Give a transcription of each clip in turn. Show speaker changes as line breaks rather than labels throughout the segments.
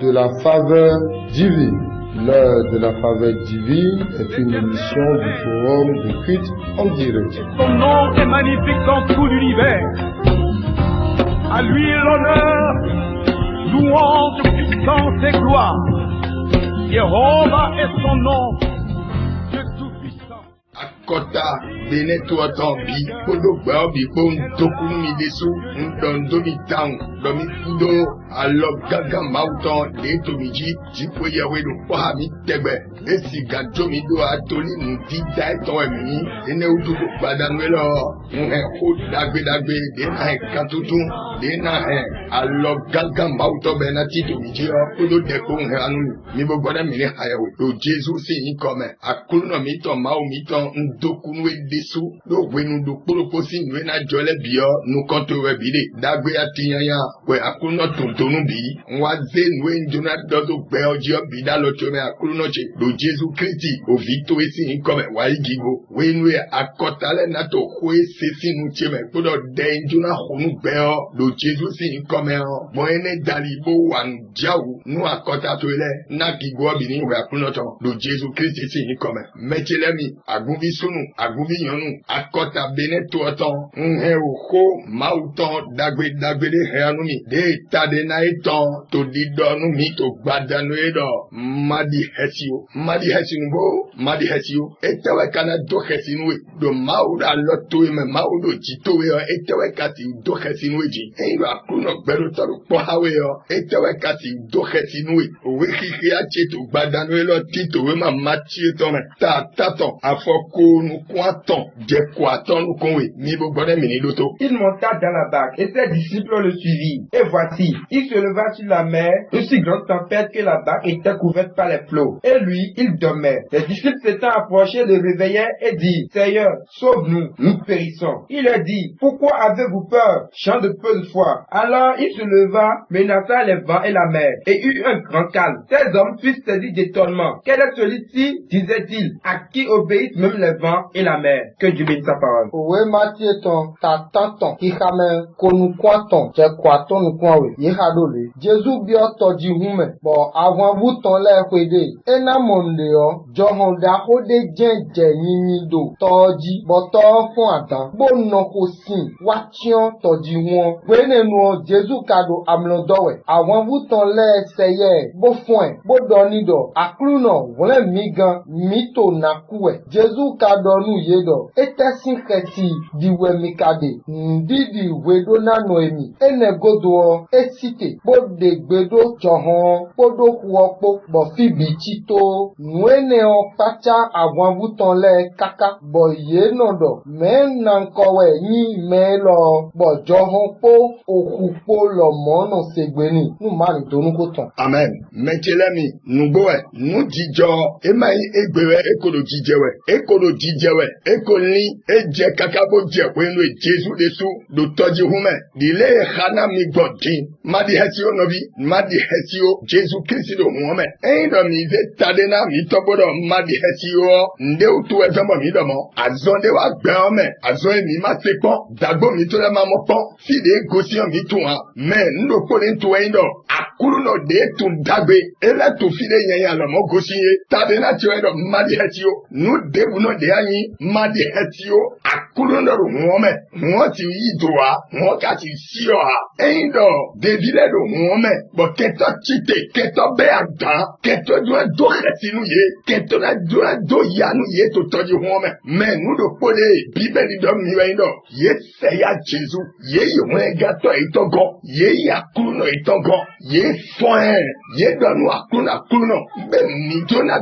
de la faveur divine. L'heure de la faveur divine est une émission du forum de culte en direct.
Son nom est magnifique dans tout l'univers. À lui l'honneur, louange, puissance et gloire. Jéhovah est son nom, Dieu tout-puissant.
Akota beneto atambi podo baobi bon dokun mi desu ndondo mi tang domi fudo alo gaga mauton de tomiji jipo yawe do kwa mi tegbe esi gajo mi do atoli mu dida eton emi ene udu do badanwelo nhe ho dagbe de na katutun de na alo gaga mauton benati tomiji podo de ko nhe anu mi bo boda mi le hayawe do Jesus si ni come akulu mi ton ma o mi ton ndokunwe desu do wenu do poroposi nwe na jole bio nu konto we bide dagbe atiyanya we akuno tontonu bi nwaze nwe njona dodo gbe ojo bida lo chome akuno che do Jesus Christi o victo esi nkome wa igigo we nwe akotale na to kwe sesi nu cheme podo de njona honu gbe o do Jesus si nkome o mo ene dalibo wan jawu nu akota to ile na gigo bi ni we akuno to do Jesus Christi si nkome mechelemi agunbi sunu agunbi yonu akota beneto oton nhe oko mauton dagbe de heanumi de tade na iton to didonu mi to gbadanu edo madi hesio etewe kana do hesinwe do mauda loto me maudo jitowe etewe kati do hesinwe ji ewa kuno gbero toru po hawe etewe kati do hesinwe we kiki ache to gbadanu elo tito we ma machi to me taton afoko nu kwaton de kwaton nu konwe mi bo gbode mi ni loto.
Il monta dans la barque et ses disciples le suivirent. Et voici, il se leva sur la mer, une si grande tempête que la barque était couverte par les flots. Et lui, il dormait. Les disciples s'étant approchés le réveillaient et dirent, Seigneur, sauve-nous, nous périssons. Il leur dit, pourquoi avez-vous peur, gens de peu de foi? Alors il se leva, menaça les vents et la mer, et eut un grand calme. Ces hommes furent saisis d'étonnement. Quel est celui-ci, disait-il, à qui obéissent même les vents et la mer? Que Dieu bénisse sa parole.
Owe matieton ta tanton ikame konu kwaton je kwaton nu kwanwe yehadole Jesu bi otoji hume bo awon wuton le kwede ena monde o johon da hode jenje yinyin do toji bo to fun atan bo no ko sin wachion toji won wenenu Jesu kado amlodowe awon wuton le seye bo fun bo donido akruno wole mi gan mito nakuwe Jesu kado nu yedo etesin keti diwe mikade ndidi wedo na noemi enegodo esite bode gbedo johon podo kuopo bo fibi chito nwene o pacha awon buton le kaka bo ye nodo men nankowe yin melo bo johon po okupo lo mono segbeni nu mari tonu ko tan.
Amen. Mentelemi nugowe nujijo emai egbewe ekolo jijewe ekoli eje kakabo je wenu Jesu desu do toji hume dile khana mi godin madi hesio Jesu Christ do hume endo mi ze tadena mi tobodo madi hesio nde utu ezamo mi domo azonde wa gbeome azon mi ma sekpon dagbo mi to le ma mo pon si de gosi mi tuwa men ndo ko le tu endo akuru no de tu dagbe ele tu fide yen lo mo gosi tadena ti endo madi hesio nu de bu no de anyi madi hesio akuru no hume wọ́n ti yí ìdòwà wọ́n ká ti sí ọ̀hà ẹ̀yìn dọ̀ dèbílẹ̀ ló wọ́n mẹ́ bọ̀ kẹtọ́ títè kẹtọ́ bẹ́ àgbà kẹtọ́ dúró dó xẹsínú yé kẹtọ́ dúró dó yanu yé tó tọ́jú wọ́n mẹ́ nù dò kpólé bíbélì dọ̀ mi wẹ́yìn dọ̀ yé sẹ́yà Jésù yé yòwọ́n ẹ̀gá tọ̀ ètò gọ́ yé yakuru nọ̀ ètò gọ́ yé fọ́n ẹ̀ yé dọ̀nù akuru nọ̀ bẹ́ mi jóná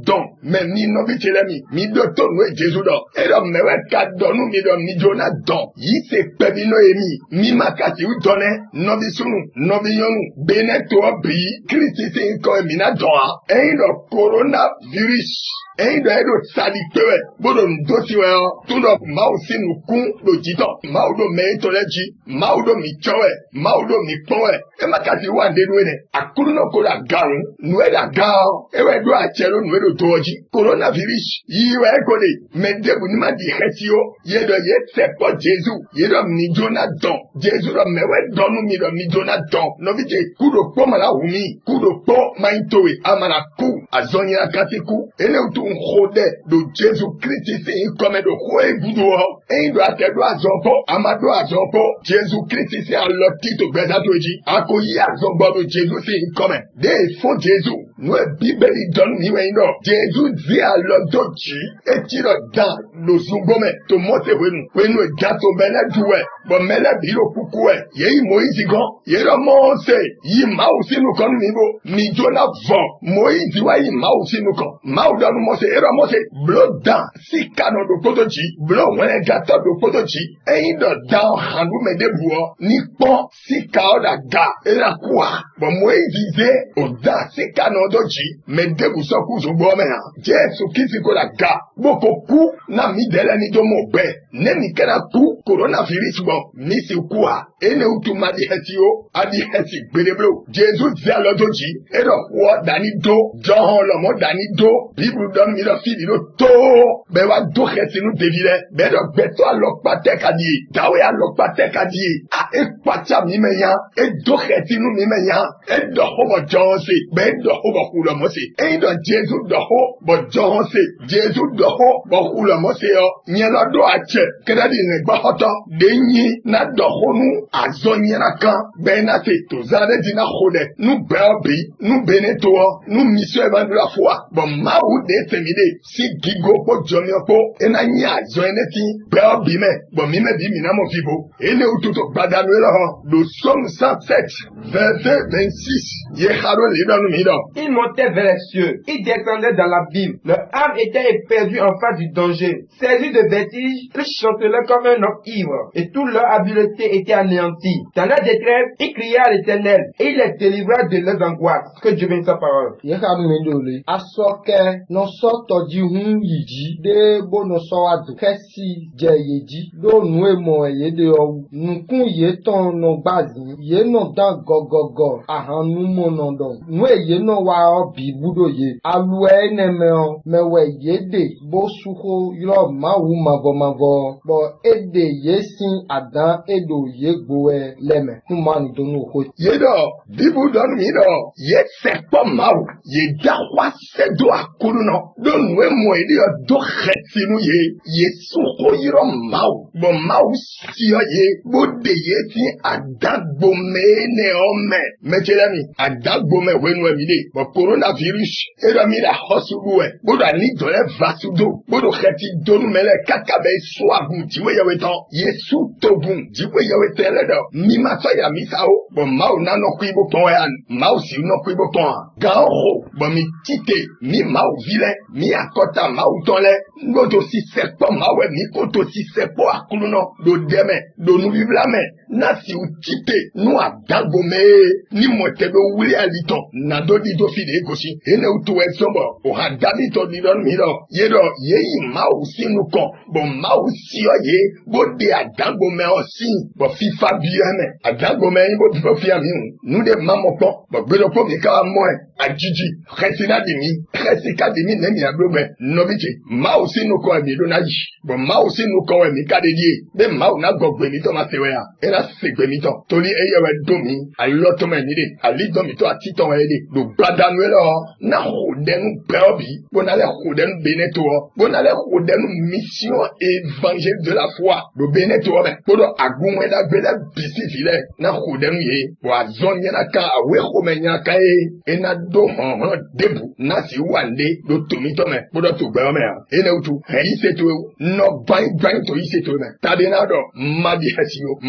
dọ̀n mẹ́ mi nọ́bí tẹ́lẹ̀ mi dọ̀ tó nù Jésù dọ̀ ẹ̀rọ mẹ́wẹ́ ká dọ̀nù mi dọ̀ mi jóná dọ̀n yìí ṣe pẹ̀lú iná èmi mi máa kàtí dọ̀nẹ́ nọ́bí sunu nọ́bí yọnu bẹ́ẹ̀ tó bì í kírísì sí nǹkan èmi náà dọ̀n á ẹ̀yin lọ coronavirus Eyi do edo sadi pewe. Bodo ndosi we o. Tudo mausi nukun do jito. Maudo meito leji. Maudo michowe. Maudo mipowe. Emakati wande nwene. Akuru no kola garu. Nweda gao. Ewe do achelo nwedo toji. Coronavirus. Yiwe ekode. Medebu nima di hetio. Yedo yetsepo Jesu. Yedo mijona don. Jesu do mewe donu mi do mijona don. Novite kudo po mala humi. Kudo po maintowe. Amana ku. Azoni akati ku. Ene utu nhode. Do Jesu Christi se ikome do kwe gudo. Eindo akedo azonpo. Amado azonpo. Jesu Christi se aloti to beza toji. Ako yi azonpo do Jesu se ikome. De fo Jesu. Nwe bibeli don miwe ino. Jesu zi alotoji. Etiro dan. Lo zungome. To mote wenu. Wenu e gato mele duwe. Bo mele bilo kukuwe. Yeyi Moïse gon. Yero monse. Yi mausi nukon mibo. Mi jona von. Moïse wa yi mausi nukon. Mau danu mose. Ero mose. Blo dan. Si kano do potoji. Blo wene gato do potoji. Eyi do dan handu me de buo. Ni pon. Si kao da ga. Era kwa. Bo Moïse ze. O da si kano doji. Me de bu soku zumbo me ha. Jesu kisi ko da ga. Boko ku. Na mi dele ni do mo be. Ne mi kena ku. Coronavirus bon. Mi si kwa. Ene utu madi hetio. Adi heti bedeblo. Jesu ze alodoji. Ero kwa dani do. John lomo dani do. Bible don mi do fi do to. Bewa do heti nu devile. Bedo beto alokpa tekadi. Dawe alokpa tekadi. A ekpacha mi meyan. E do heti nu mi meyan. E do hobo John se. Be do hobo hulomo se. E do Jesu do ho. Bo John se. Jesu do ho. Bo hulomo se yo. Nyela do ache. Kedadi ne gbahoto. Denyi na do honu. Azonye na kan. Bena se. To zade dina hode. Nu beobi. Nu beneto. Nu misyo evan de la foi. Bon ma ou de temide. Si gigo po jomyo po. Ena nya zonye ti. Beobi me. Bon mi me bi minamo fibo. Ene ou tuto badanwe ho. Do Somme 107. Verset 26. Ye haro le dans le mido.
Il montait vers les cieux. Il descendait dans l'abîme. Leur âme était éperdue en face du danger. Saisis de vertige, ils chantelaient comme un homme ivre. Et toute leur habileté était anéantie. Dans la détresse, ils criaient à l'Éternel. Et il les délivra de leurs angoisses. Que Dieu bénisse sa parole.
Yehanu mendole. Asoke no soto ji hun yiji. De bo no so adu. Kesi je yeji. Do nu emo ye de o. Nukun ye ton no gbazi. Ye no dan gogogo. Ahanu mo no don. Nwe ye no wa o bi budo ye. Aluwe neme o. Mewe ye de. Bo suko yo ma wu mavo. Bo ede ye sin adan edo ye gbowe leme. Numani donu ho.
Ye do. Bibu don mi do. Ye sekpo mau. Ye dawa sedo akulu no. Do nwe mo ede do khetsinu ye. Ye suko yiro mau. Bo mau siyo ye. Bo de ye ti adagbo mene ome. Metelami. Adagbo me wenwe mide. Bo coronavirus. Ero mi la hosuguwe. Bo da ni dole vasudo. Bo do kheti donu mele kakabe swagu. Jiwe yawe ton. Ye su tobun. Jiwe yawe teledo. Mi maso ya misao. Bo mau nano kwibo ton yan. Mau si no kwibo ton. Gao. Bo mi tite. Mi mau vile. Mi akota mau tonle. Ngoto si sekpo mawe. Mi koto si sekpo akuluno. Do deme. Do nu viblame. Nasi u tite. Nu adagbo me. Ni motebe wuli aliton. Nado di do fide gosi. Ene utu sombo. O hadami to di don mido. Yedo. Yeyi mau si nu kon. Bo mau si yo ye. Bo de adagbo me osi. Bo fifa biyame. Adagbo me bo bifo fiyami. Nu de mamokon. Bo gbedo po mi kawa mwen. Ajiji. Resina di mi. Resika di mi nemi aglobe. Nobite. Mau si nu kon mi do na yi. Bo mau si nu kon mi kade die. De mau na gogbe mi to ma sewe ya. Ena segbe mi to. Toli eye we do mi. Aloto me nide. Ali do mi to atito we de. Do badanwe lo. Na hodenu beobi. Bo na le hodenu beneto. Bo na le hodenu mission évangile de la foi. Do beneto me. Bo do agumwe da bele bisi file. Na hodenu ye. Bo azonye na ka awe homenya ka e. Ena do debu. Na si wande. Do tumito me. Bo do tu beo me. Ene utu. Hei se tu. No bang to ise tu me. Tadena do. Madi hesio.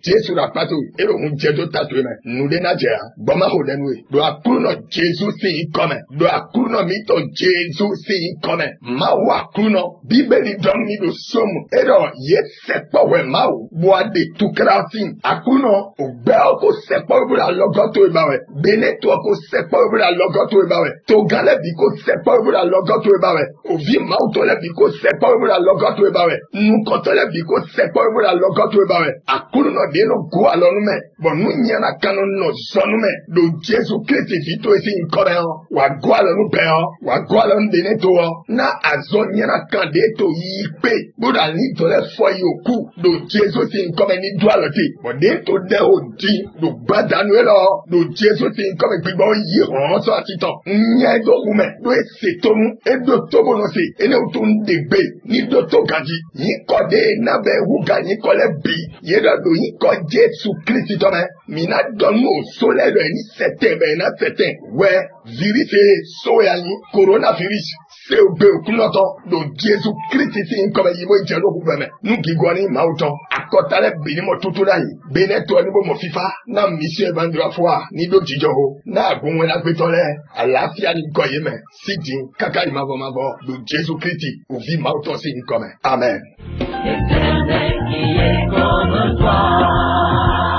Jesu la pato. Ero un jedo tatu me. Nude na jea. Boma hodenwe. Do akuno Jesu si ikome. Do akuno mito Jesu si ikome. Mau akuno. Bibeli don mi do somu. Ero ye sekpo we mau. Boade tukrafin. Akuno. Ubeo ko sekpo bula logoto ibawe. Beneto ko sepa obra logoto ebawe. To gale biko sepa obra logoto ebawe. Ovi mauto le biko sepa obra logoto ebawe. Nukoto le biko sepa obra logoto ebawe. Akuru no de no go alonume. Bon nu nyana kanu no zonume. Do Jesu Christi vito esi inkore ho. Wa go alonu pe ho. Wa go alonu beneto ho. Na azon nyana kande to yipe. Buda li to le fo yoku. Do Jesu si inkome ni dualoti. Bon de to de o di. Do badanu elo. Do Jesu si inkome gbigbo yi ron so atitan. Nye do kume. Do e setonu. E do tobo no se. Ene utun degbe. Ni do to gaji. Yi kode nabe huga yi kole bi. Ye do yi ko Jesu Christi tome. Mina donu sole le ni sete be na sete. We virite so ya ni coronavirus. Se obe okunoto do Jesu Christi si inkome yibo ijelo kubeme. Nuki gwani mauton. Akotale bini mo tuturai. Beneto ni bo mo fifa. Na mission evangela foi. Ni do jijoho. Na agunwe na kwetole. Alafia ni goyeme. Sidi kaka imavo mavo. Do Jesu Christi. Ovi mauton si inkome. Amen.
Éternel qui est comme toi.